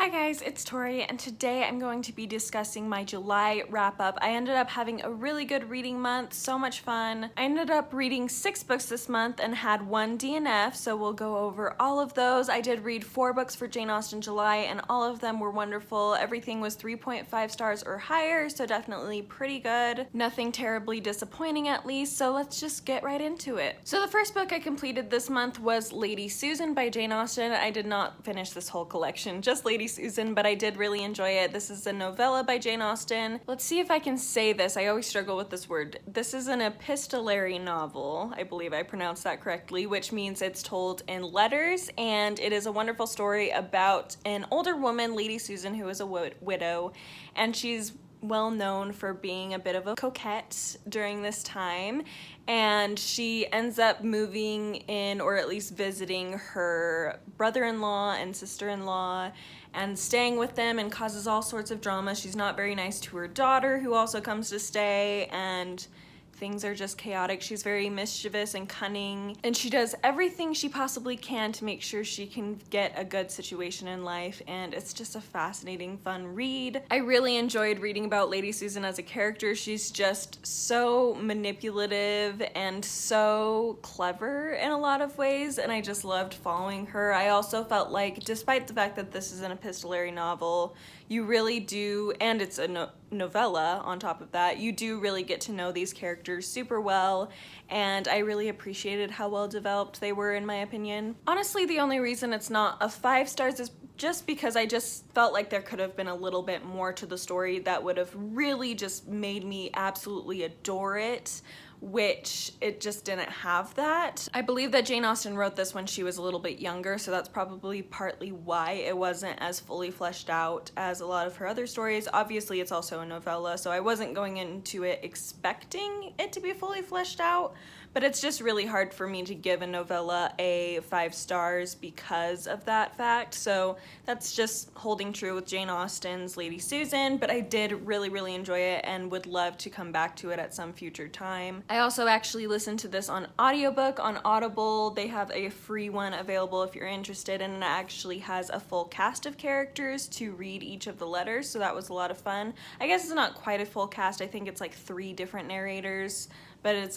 Hi guys, it's Tori, and today I'm going to be discussing my July wrap-up. I ended up having a really good reading month, so much fun. I ended up reading 6 books this month and had 1 DNF, so we'll go over all of those. I did read 4 books for Jane Austen July, and all of them were wonderful. Everything was 3.5 stars or higher, so definitely pretty good. Nothing terribly disappointing at least, so let's just get right into it. So the first book I completed this month was Lady Susan by Jane Austen. I did not finish this whole collection, just Lady Susan, but I did really enjoy it. This is a novella by Jane Austen. Let's see if I can say this. I always struggle with this word. This is an epistolary novel. I believe I pronounced that correctly, which means it's told in letters, and it is a wonderful story about an older woman, Lady Susan, who is a widow, and she's well known for being a bit of a coquette during this time, and she ends up moving in, or at least visiting, her brother-in-law and sister-in-law and staying with them, and causes all sorts of drama. She's not very nice to her daughter, who also comes to stay, and things are just chaotic. She's very mischievous and cunning, and she does everything she possibly can to make sure she can get a good situation in life, and it's just a fascinating, fun read. I really enjoyed reading about Lady Susan as a character. She's just so manipulative and so clever in a lot of ways, and I just loved following her. I also felt like, despite the fact that this is an epistolary novel, you really do, and it's a novella on top of that, you do really get to know these characters super well, and I really appreciated how well developed they were, in my opinion. Honestly, the only reason it's not a 5 stars is just because I just felt like there could have been a little bit more to the story that would have really just made me absolutely adore it, which it just didn't have that. I believe that Jane Austen wrote this when she was a little bit younger, so that's probably partly why it wasn't as fully fleshed out as a lot of her other stories. Obviously, it's also a novella, so I wasn't going into it expecting it to be fully fleshed out, but it's just really hard for me to give a novella a 5 stars because of that fact. So that's just holding true with Jane Austen's Lady Susan, but I did really enjoy it and would love to come back to it at some future time. I also actually listened to this on audiobook on Audible. They have a free one available if you're interested, and it actually has a full cast of characters to read each of the letters, so that was a lot of fun. I guess it's not quite a full cast. I think it's like 3 different narrators, but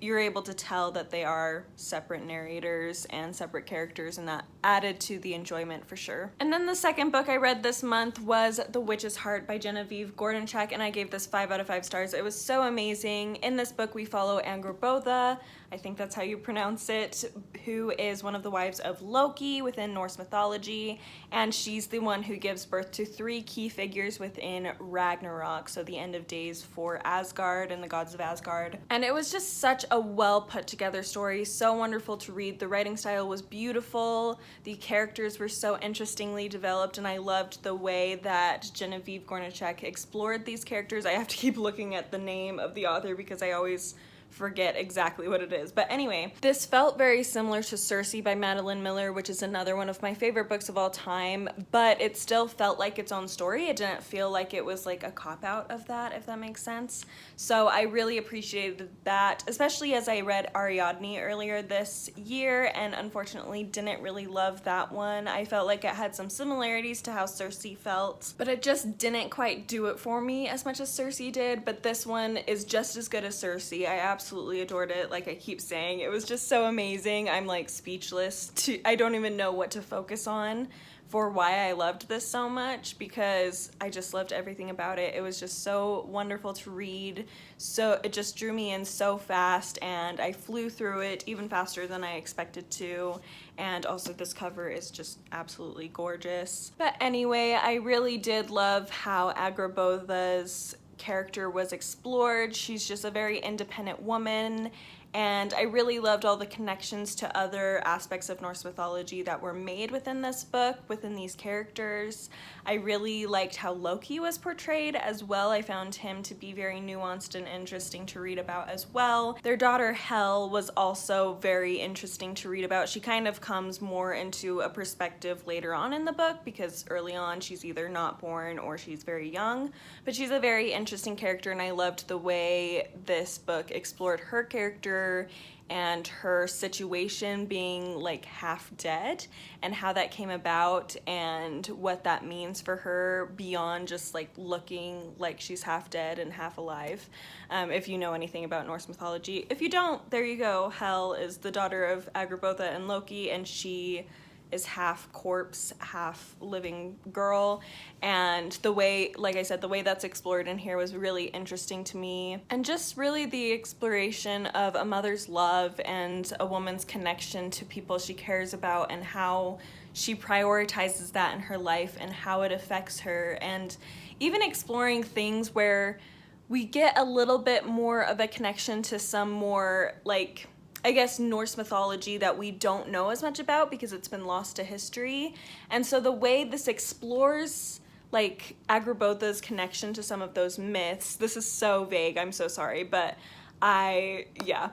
you're able to tell that they are separate narrators and separate characters, and that added to the enjoyment for sure. And then the second book I read this month was The Witch's Heart by Genevieve Gornichec, and I gave this 5 out of 5 stars. It was so amazing. In this book we follow Angrboda, I think that's how you pronounce it, who is one of the wives of Loki within Norse mythology, and she's the one who gives birth to 3 key figures within Ragnarok, so the end of days for Asgard and the gods of Asgard. And it was just such a well put together story, so wonderful to read. The writing style was beautiful, the characters were so interestingly developed, and I loved the way that Genevieve Gornichec explored these characters. I have to keep looking at the name of the author because I always forget exactly what it is. But anyway, this felt very similar to Circe by Madeline Miller, which is another one of my favorite books of all time, but it still felt like its own story. It didn't feel like it was like a cop-out of that, if that makes sense. So I really appreciated that, especially as I read Ariadne earlier this year, and unfortunately didn't really love that one. I felt like it had some similarities to how Circe felt, but it just didn't quite do it for me as much as Circe did. But this one is just as good as Circe. I absolutely adored it. Like I keep saying, it was just so amazing. I'm like speechless. I don't even know what to focus on for why I loved this so much, because I just loved everything about it. It was just so wonderful to read. So it just drew me in so fast, and I flew through it even faster than I expected to. And also this cover is just absolutely gorgeous. But anyway, I really did love how Angrboda's character was explored. She's just a very independent woman, and I really loved all the connections to other aspects of Norse mythology that were made within this book, within these characters. I really liked how Loki was portrayed as well. I found him to be very nuanced and interesting to read about as well. Their daughter Hel was also very interesting to read about. She kind of comes more into a perspective later on in the book, because early on she's either not born or she's very young, but she's a very interesting character, and I loved the way this book explored her character her and her situation being like half dead and how that came about and what that means for her beyond just like looking like she's half dead and half alive. If you know anything about Norse mythology. If you don't, there you go. Hel is the daughter of Agrabotha and Loki, and she is half corpse, half living girl. And the way, like I said, the way that's explored in here was really interesting to me. And just really the exploration of a mother's love and a woman's connection to people she cares about and how she prioritizes that in her life and how it affects her. And even exploring things where we get a little bit more of a connection to some more, like, I guess, Norse mythology that we don't know as much about because it's been lost to history. And so the way this explores, like, Agrabotha's connection to some of those myths, this is so vague, I'm so sorry, but I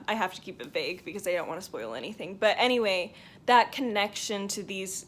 have to keep it vague because I don't want to spoil anything. But anyway, that connection to these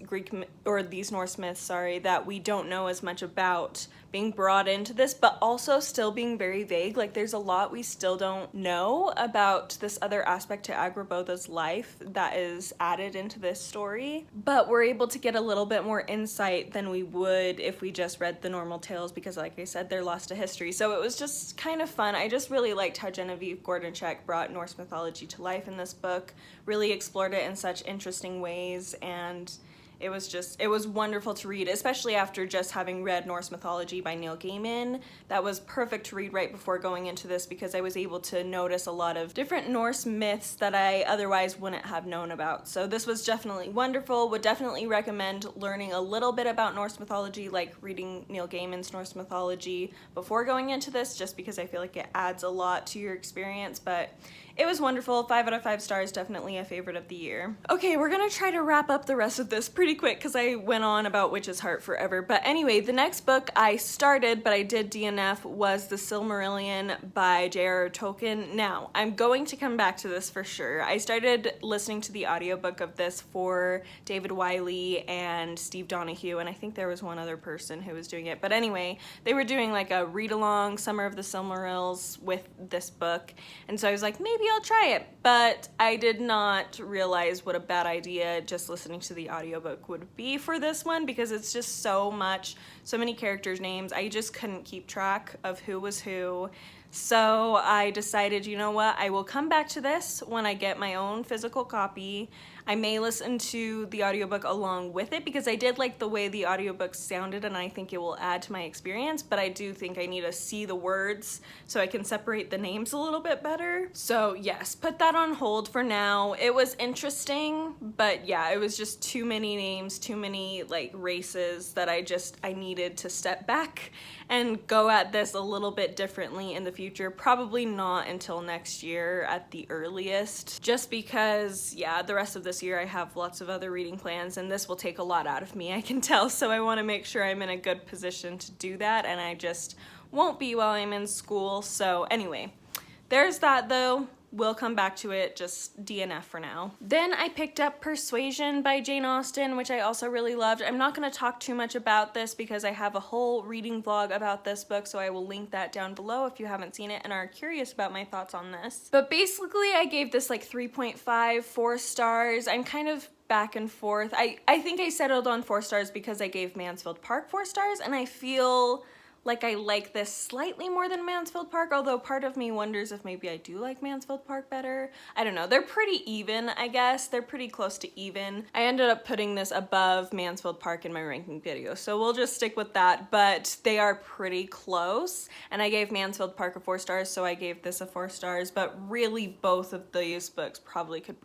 these Norse myths, that we don't know as much about being brought into this, but also still being very vague. Like, there's a lot we still don't know about this other aspect to Agrabotha's life that is added into this story, but we're able to get a little bit more insight than we would if we just read the normal tales because, like I said, they're lost to history. So it was just kind of fun. I just really liked how Genevieve Gornichec brought Norse mythology to life in this book, really explored it in such interesting ways, and it was wonderful to read, especially after just having read Norse mythology by Neil Gaiman. That was perfect to read right before going into this because I was able to notice a lot of different Norse myths that I otherwise wouldn't have known about. So this was definitely wonderful. Would definitely recommend learning a little bit about Norse mythology, like reading Neil Gaiman's Norse mythology before going into this, just because I feel like it adds a lot to your experience. But it was wonderful. 5 out of 5 stars, definitely a favorite of the year. Okay, we're gonna try to wrap up the rest of this pretty quick because I went on about Witch's Heart forever. But anyway, the next book I started, but I did DNF, was The Silmarillion by JRR Tolkien. Now, I'm going to come back to this for sure. I started listening to the audiobook of this for David Wiley and Steve Donahue, and I think there was one other person who was doing it. But anyway, they were doing like a read-along Summer of the Silmarils with this book, and so I was like, maybe I'll try it. But I did not realize what a bad idea just listening to the audiobook would be for this one because it's just so many characters' names. I just couldn't keep track of who was who. So I decided, you know what, I will come back to this when I get my own physical copy. I may listen to the audiobook along with it because I did like the way the audiobook sounded and I think it will add to my experience, but I do think I need to see the words so I can separate the names a little bit better. So yes, put that on hold for now. It was interesting, but yeah, it was just too many names, too many like races that I needed to step back and go at this a little bit differently in the future. Probably not until next year at the earliest, just because, yeah, the rest of this year I have lots of other reading plans and this will take a lot out of me, I can tell, so I want to make sure I'm in a good position to do that, and I just won't be while I'm in school. So anyway, there's that though. We'll come back to it, just DNF for now. Then I picked up Persuasion by Jane Austen, which I also really loved. I'm not going to talk too much about this because I have a whole reading vlog about this book, so I will link that down below if you haven't seen it and are curious about my thoughts on this. But basically, I gave this like 3.5, 4 stars. I'm kind of back and forth. I think I settled on 4 stars because I gave Mansfield Park 4 stars, and I feel like I like this slightly more than Mansfield Park, although part of me wonders if maybe I do like Mansfield Park better. I don't know. They're pretty even, I guess. They're pretty close to even. I ended up putting this above Mansfield Park in my ranking video, so we'll just stick with that, but they are pretty close. And I gave Mansfield Park a 4 stars, so I gave this a 4 stars, but really both of these books probably could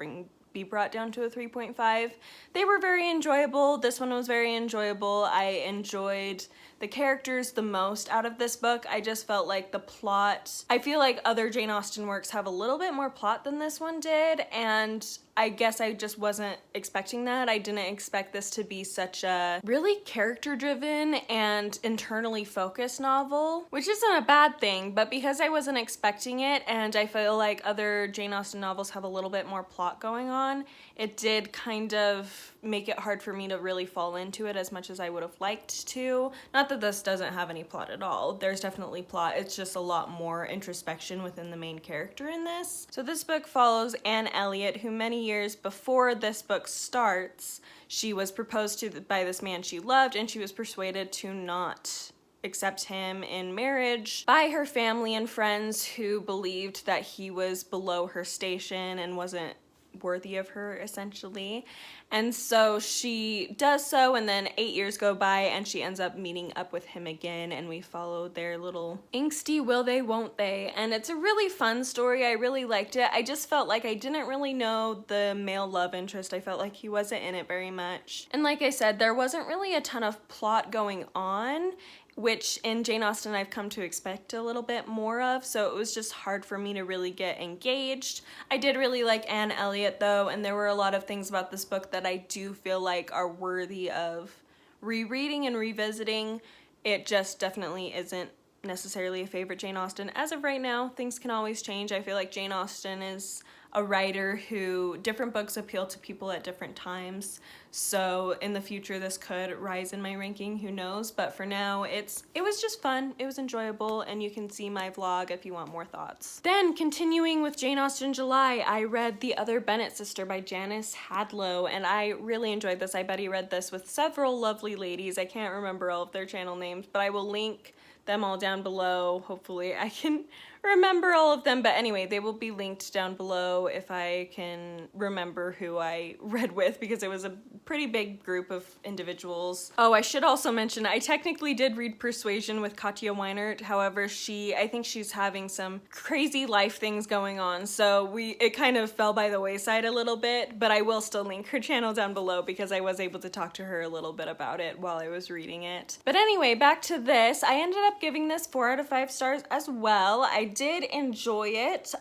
be brought down to a 3.5. They were very enjoyable. This one was very enjoyable. I enjoyed the characters the most out of this book. I just felt like the plot, I feel like other Jane Austen works have a little bit more plot than this one did, and I guess I just wasn't expecting that. I didn't expect this to be such a really character-driven and internally focused novel, which isn't a bad thing, but because I wasn't expecting it, and I feel like other Jane Austen novels have a little bit more plot going on, it did kind of make it hard for me to really fall into it as much as I would have liked to. Not that this doesn't have any plot at all. There's definitely plot. It's just a lot more introspection within the main character in this. So this book follows Anne Elliot, who many years before this book starts, she was proposed to by this man she loved, and she was persuaded to not accept him in marriage by her family and friends who believed that he was below her station and wasn't worthy of her, essentially. And so she does so, and then 8 years go by and she ends up meeting up with him again, and we follow their little angsty will they won't they, and it's a really fun story. I really liked it. I just felt like I didn't really know the male love interest. I felt like he wasn't in it very much, and like I said, there wasn't really a ton of plot going on, which in Jane Austen I've come to expect a little bit more of, so it was just hard for me to really get engaged. I did really like Anne Elliot though, and there were a lot of things about this book that I do feel like are worthy of rereading and revisiting. It just definitely isn't necessarily a favorite Jane Austen as of right now. Things can always change. I feel like Jane Austen is a writer who different books appeal to people at different times, so in the future this could rise in my ranking, who knows, but for now it was just fun, it was enjoyable, and you can see my vlog if you want more thoughts. Then continuing with Jane Austen July, I read The Other Bennet Sister by Janice Hadlow, and I really enjoyed this. I Betty read this with several lovely ladies. I can't remember all of their channel names, but I will link them all down below. Hopefully I can remember all of them, but anyway, they will be linked down below if I can remember who I read with, because it was a pretty big group of individuals. Oh, I should also mention, I technically did read Persuasion with Katja Weinert. However, I think she's having some crazy life things going on, so it kind of fell by the wayside a little bit, but I will still link her channel down below because I was able to talk to her a little bit about it while I was reading it. But anyway, back to this. I ended up giving this 4 out of 5 stars as well. I did enjoy it.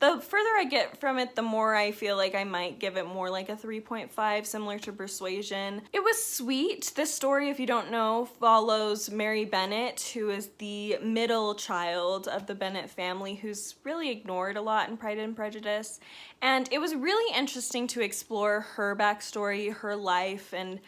The further I get from it, the more I feel like I might give it more like a 3.5, similar to Persuasion. It was sweet. This story, if you don't know, follows Mary Bennet, who is the middle child of the Bennet family, who's really ignored a lot in Pride and Prejudice. And it was really interesting to explore her backstory, her life, and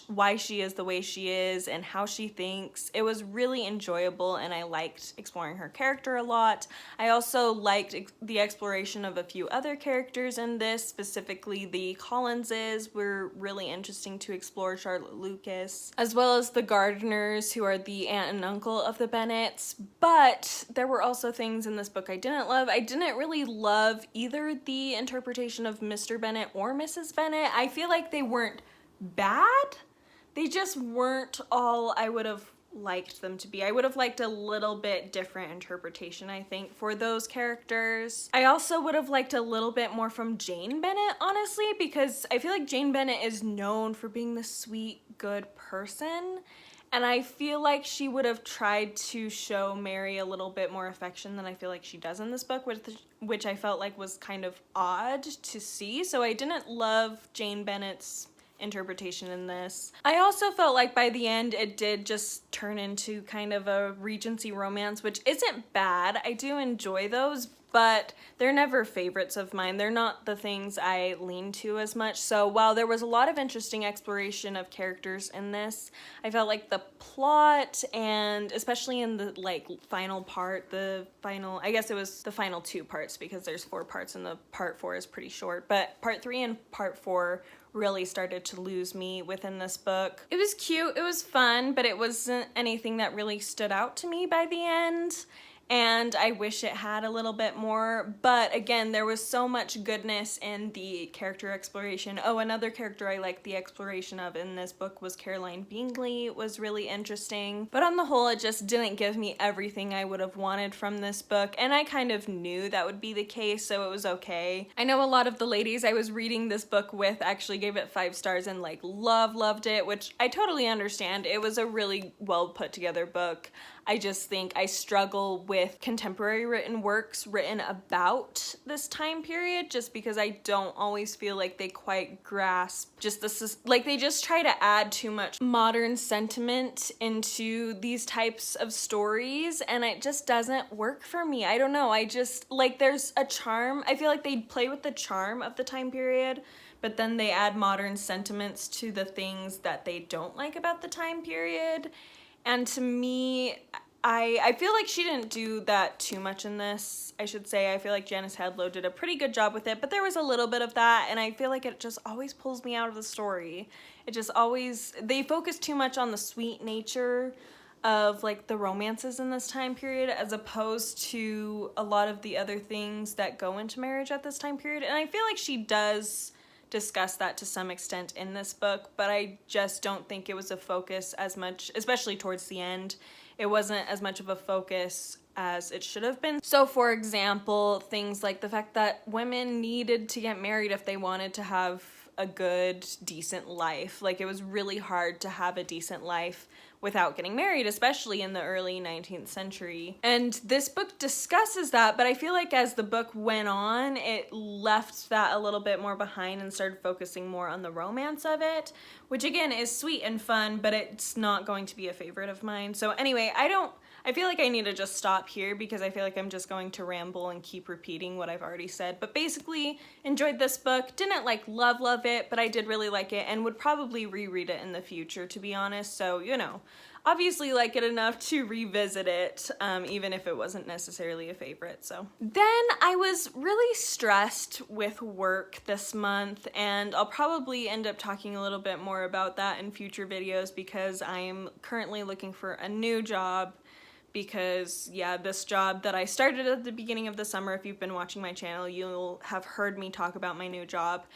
why she is the way she is and how she thinks. It was really enjoyable, and I liked exploring her character a lot. I also liked the exploration of a few other characters in this, specifically the Collinses were really interesting to explore, Charlotte Lucas, as well as the Gardiners, who are the aunt and uncle of the Bennets. But there were also things in this book I didn't love. I didn't really love either the interpretation of Mr. Bennet or Mrs. Bennet. I feel like they weren't bad, they just weren't all I would have liked them to be. I would have liked a little bit different interpretation, I think, for those characters. I also would have liked a little bit more from Jane Bennet, honestly, because I feel like Jane Bennet is known for being the sweet, good person, and I feel like she would have tried to show Mary a little bit more affection than I feel like she does in this book, which I felt like was kind of odd to see. So I didn't love Jane Bennet's interpretation in this. I also felt like by the end it did just turn into kind of a Regency romance, which isn't bad. I do enjoy those, but they're never favorites of mine. They're not the things I lean to as much. So while there was a lot of interesting exploration of characters in this, I felt like the plot, and especially in the final part, I guess it was the final 2 parts because there's 4 parts and the part 4 is pretty short, but part 3 and part 4 really started to lose me within this book. It was cute, it was fun, but it wasn't anything that really stood out to me by the end, and I wish it had a little bit more, but again, there was so much goodness in the character exploration. Oh, another character I liked the exploration of in this book was Caroline Bingley. It was really interesting, but on the whole, it just didn't give me everything I would have wanted from this book, and I kind of knew that would be the case, so it was okay. I know a lot of the ladies I was reading this book with actually gave it 5 stars and loved it, which I totally understand. It was a really well put together book. I just think I struggle with contemporary written works written about this time period, just because I don't always feel like they quite grasp just this, they just try to add too much modern sentiment into these types of stories, and it just doesn't work for me. I don't know, I just, there's a charm. I feel like they play with the charm of the time period, but then they add modern sentiments to the things that they don't like about the time period. And to me, I feel like she didn't do that too much in this, I should say. I feel like Janice Hadlow did a pretty good job with it, but there was a little bit of that, and I feel like it just always pulls me out of the story. It just always, they focus too much on the sweet nature of like the romances in this time period as opposed to a lot of the other things that go into marriage at this time period. And I feel like she does discuss that to some extent in this book, but I just don't think it was a focus as much, especially towards the end. It wasn't as much of a focus as it should have been. So for example, things like the fact that women needed to get married if they wanted to have a good, decent life. Like, it was really hard to have a decent life without getting married, especially in the early 19th century. And this book discusses that, but I feel like as the book went on, it left that a little bit more behind and started focusing more on the romance of it, which again is sweet and fun, but it's not going to be a favorite of mine. So anyway, I feel like I need to just stop here because I feel like I'm just going to ramble and keep repeating what I've already said. But basically, enjoyed this book. Didn't like love it, but I did really like it and would probably reread it in the future, to be honest. So, you know, obviously like it enough to revisit it, even if it wasn't necessarily a favorite. So then I was really stressed with work this month, and I'll probably end up talking a little bit more about that in future videos because I am currently looking for a new job. Because, yeah, this job that I started at the beginning of the summer, if you've been watching my channel, you'll have heard me talk about my new job.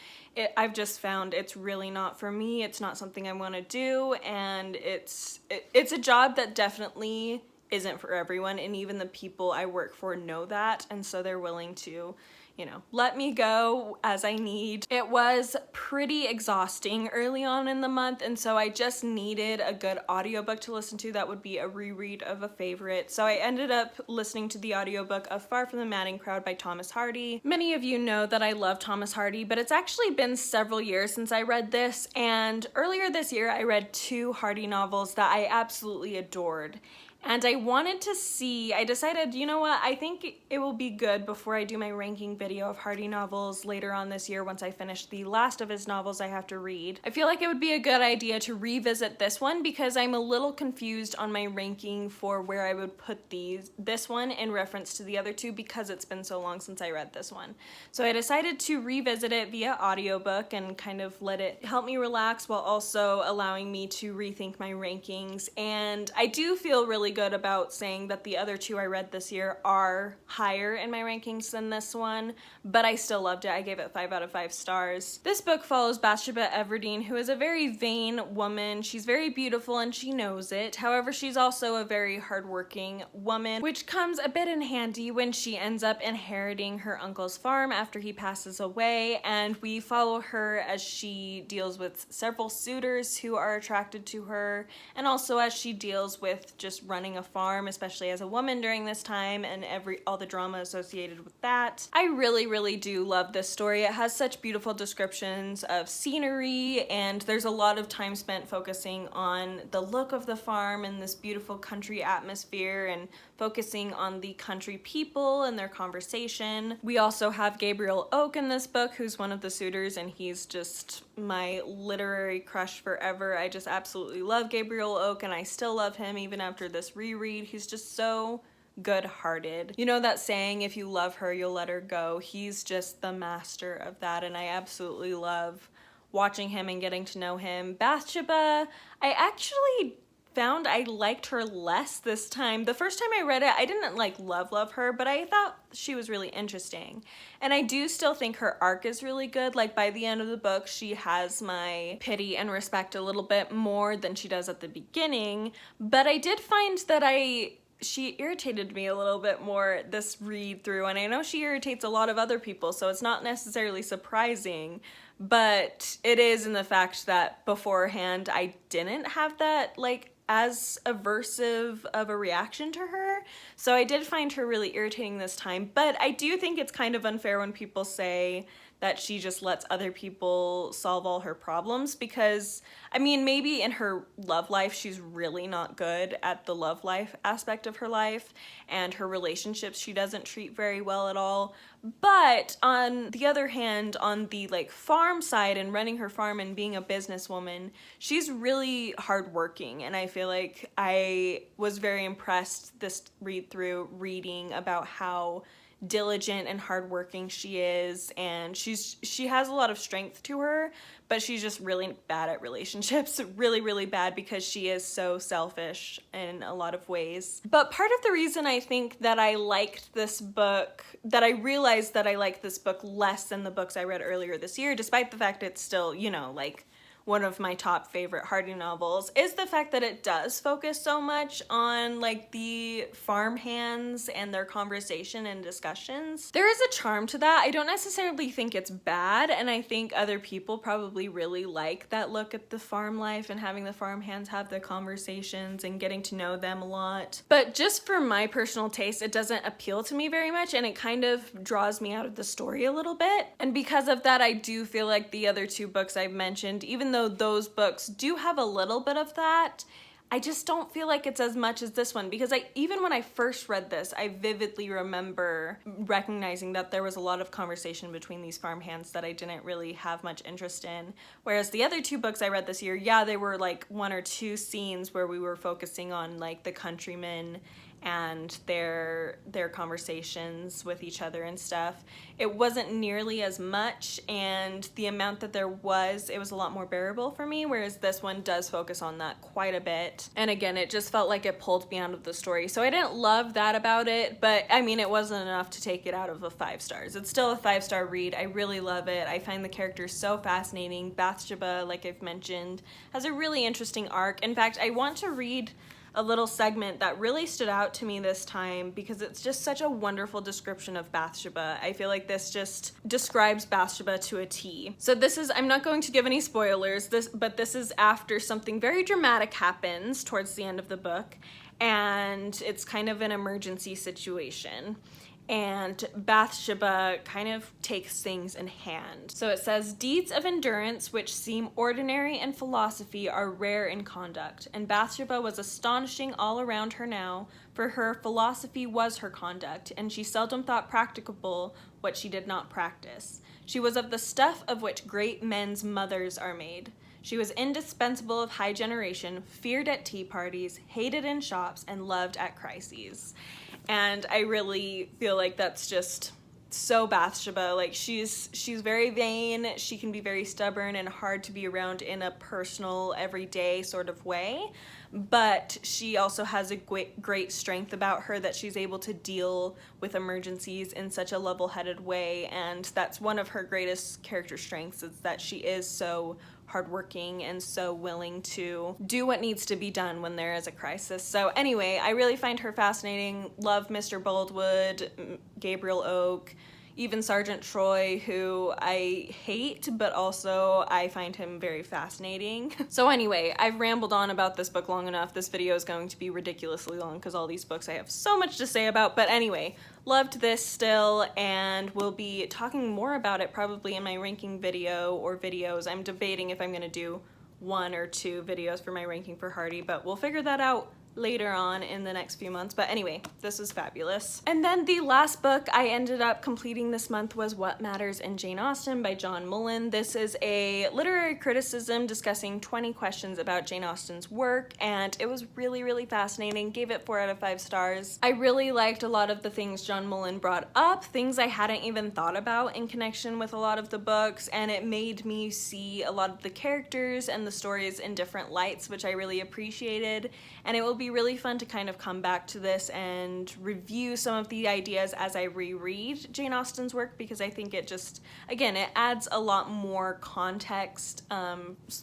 I've just found it's really not for me. It's not something I want to do, and it's a job that definitely isn't for everyone, and even the people I work for know that, and so they're willing to, you know, let me go as I need. It was pretty exhausting early on in the month, and so I just needed a good audiobook to listen to that would be a reread of a favorite. So I ended up listening to the audiobook of Far from the Madding Crowd by Thomas Hardy. Many of you know that I love Thomas Hardy, but it's actually been several years since I read this, and earlier this year I read 2 Hardy novels that I absolutely adored. And I decided, you know what, I think it will be good before I do my ranking video of Hardy novels later on this year once I finish the last of his novels I have to read. I feel like it would be a good idea to revisit this one because I'm a little confused on my ranking for where I would put this one in reference to the other 2 because it's been so long since I read this one. So I decided to revisit it via audiobook and kind of let it help me relax while also allowing me to rethink my rankings. And I do feel really good about saying that the other 2 I read this year are higher in my rankings than this one, but I still loved it. I gave it 5 out of 5 stars. This book follows Bathsheba Everdeen, who is a very vain woman. She's very beautiful and she knows it. However, she's also a very hardworking woman, which comes a bit in handy when she ends up inheriting her uncle's farm after he passes away, and we follow her as she deals with several suitors who are attracted to her, and also as she deals with just running a farm, especially as a woman during this time, and all the drama associated with that. I really do love this story. It has such beautiful descriptions of scenery, and there's a lot of time spent focusing on the look of the farm and this beautiful country atmosphere and focusing on the country people and their conversation. We also have Gabriel Oak in this book, who's one of the suitors, and he's just my literary crush forever. I just absolutely love Gabriel Oak, and I still love him even after this reread. He's just so good-hearted. You know that saying, if you love her, you'll let her go? He's just the master of that, and I absolutely love watching him and getting to know him. Bathsheba, I actually found I liked her less this time. The first time I read it, I didn't like love her, but I thought she was really interesting. And I do still think her arc is really good. Like, by the end of the book, she has my pity and respect a little bit more than she does at the beginning. But I did find that she irritated me a little bit more this read through, and I know she irritates a lot of other people, so it's not necessarily surprising, but it is in the fact that beforehand I didn't have that, like, as aversive of a reaction to her. So I did find her really irritating this time, but I do think it's kind of unfair when people say that she just lets other people solve all her problems, because I mean, maybe in her love life she's really not good at the love life aspect of her life, and her relationships she doesn't treat very well at all. But on the other hand, on the like farm side and running her farm and being a businesswoman, she's really hardworking, and I feel like I was very impressed this read through reading about how diligent and hardworking she is, and she has a lot of strength to her, but she's just really bad at relationships, really bad, because she is so selfish in a lot of ways. But part of the reason I think that I liked this book, that I realized that I liked this book less than the books I read earlier this year, despite the fact it's still, you know, like one of my top favorite Hardy novels, is the fact that it does focus so much on like the farmhands and their conversation and discussions. There is a charm to that. I don't necessarily think it's bad, and I think other people probably really like that look at the farm life and having the farmhands have the conversations and getting to know them a lot. But just for my personal taste, it doesn't appeal to me very much, and it kind of draws me out of the story a little bit. And because of that, I do feel like the other two books I've mentioned, even though those books do have a little bit of that, I just don't feel like it's as much as this one, because even when I first read this, I vividly remember recognizing that there was a lot of conversation between these farmhands that I didn't really have much interest in. Whereas the other two books I read this year, yeah, they were like one or two scenes where we were focusing on like the countrymen and their conversations with each other and stuff. It wasn't nearly as much, and the amount that there was, it was a lot more bearable for me, whereas this one does focus on that quite a bit. And again, it just felt like it pulled me out of the story. So I didn't love that about it, but I mean, it wasn't enough to take it out of the 5 stars. It's still a 5-star read. I really love it. I find the characters so fascinating. Bathsheba, like I've mentioned, has a really interesting arc. In fact, I want to read a little segment that really stood out to me this time, because it's just such a wonderful description of Bathsheba. I feel like this just describes Bathsheba to a T. So this is, I'm not going to give any spoilers, but this is after something very dramatic happens towards the end of the book, and it's kind of an emergency situation. And Bathsheba kind of takes things in hand. So it says, deeds of endurance which seem ordinary in philosophy are rare in conduct, and Bathsheba was astonishing all around her now, for her philosophy was her conduct, and she seldom thought practicable what she did not practice. She was of the stuff of which great men's mothers are made. She was indispensable of high generation, feared at tea parties, hated in shops, and loved at crises. And I really feel like that's just so Bathsheba. Like she's very vain, she can be very stubborn and hard to be around in a personal, everyday sort of way, but she also has a great strength about her, that she's able to deal with emergencies in such a level-headed way, and that's one of her greatest character strengths, is that she is so hardworking and so willing to do what needs to be done when there is a crisis. So anyway, I really find her fascinating. Love Mr. Boldwood, Gabriel Oak, even Sergeant Troy, who I hate, but also I find him very fascinating. So anyway, I've rambled on about this book long enough. This video is going to be ridiculously long because all these books I have so much to say about, but anyway, loved this still, and we'll be talking more about it probably in my ranking video or videos. I'm debating if I'm gonna do 1 or 2 videos for my ranking for Hardy, but we'll figure that out later on in the next few months. But anyway, this is fabulous. And then the last book I ended up completing this month was What Matters in Jane Austen by John Mullan. This is a literary criticism discussing 20 questions about Jane Austen's work, and it was really fascinating. Gave it 4 out of 5 stars. I really liked a lot of the things John Mullan brought up, things I hadn't even thought about in connection with a lot of the books, and it made me see a lot of the characters and the stories in different lights, which I really appreciated. And it will be really fun to kind of come back to this and review some of the ideas as I reread Jane Austen's work, because I think it just, again, it adds a lot more context,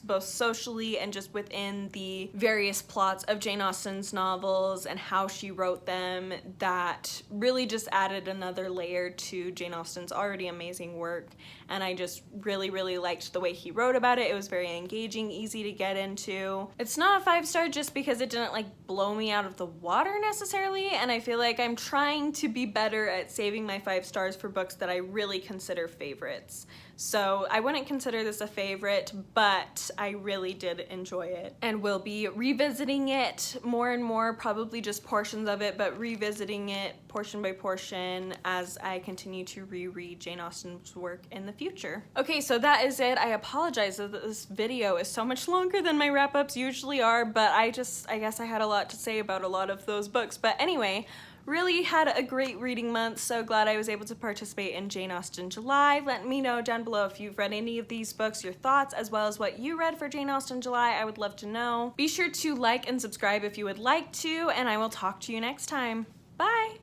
both socially and just within the various plots of Jane Austen's novels and how she wrote them, that really just added another layer to Jane Austen's already amazing work. And I just really liked the way he wrote about it. It was very engaging, easy to get into. It's not a 5-star just because it didn't like blow me out of the water necessarily, and I feel like I'm trying to be better at saving my 5 stars for books that I really consider favorites. So I wouldn't consider this a favorite, but I really did enjoy it and will be revisiting it more and more, probably just portions of it, but revisiting it portion by portion as I continue to reread Jane Austen's work in the future. Okay, so that is it. I apologize that this video is so much longer than my wrap-ups usually are, but I guess I had a lot to say about a lot of those books. But anyway, really had a great reading month. So glad I was able to participate in Jane Austen July. Let me know down below if you've read any of these books, your thoughts, as well as what you read for Jane Austen July. I would love to know. Be sure to like and subscribe if you would like to, and I will talk to you next time. Bye!